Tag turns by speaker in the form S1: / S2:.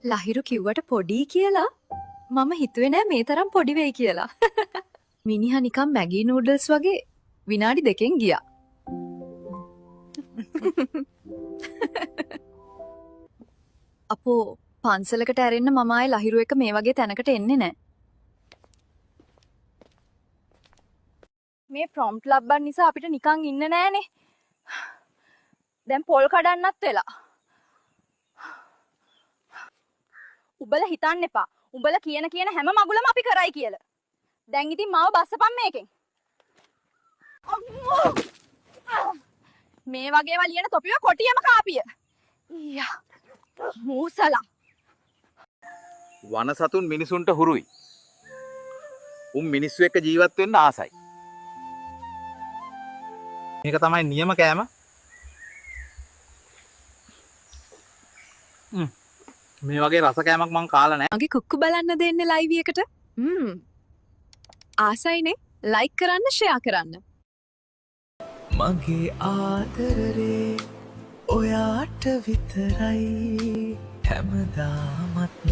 S1: ලහිරු කිව්වට පොඩි කියලා මම හිතුවේ නෑ මේ තරම් පොඩි වෙයි කියලා. මිනිහා නිකන් මැගී නූඩල්ස් වගේ විනාඩි 2කින් ගියා. අපෝ පන්සලකට ඇරෙන්න මම ආයේ ලහිරු එක මේ වගේ තැනකට එන්නේ නෑ. මේ ප්‍රොම්ප්ට් ලබ්බන් නිසා අපිට නිකන් ඉන්න නෑනේ. දැන් පොල් කඩන්නත් වෙලා. උඹලා හිතන්න එපා. උඹලා කියන හැම මගුලම අපි කරයි කියලා. දැන් ඉතින් මාව බස්සපන් මේකෙන්. මේ වගේ වලියන තොපිව කොටියම කාපිය. ඊයා. මූසලා.
S2: වන සතුන් මිනිසුන්ට හුරුයි. උන් මිනිස්සු එක්ක ජීවත් වෙන්න ආසයි. මේක තමයි නියම කෑම. මේ වගේ රස කෑමක් මං කාලා නැහැ.
S1: මගේ කුක්කු බලන්න දෙන්නේ ලයිව් එකට. ආසයිනේ. ලයික් කරන්න, ෂෙයා කරන්න.
S3: මගේ ආදරේ ඔයාට විතරයි හැමදාමත්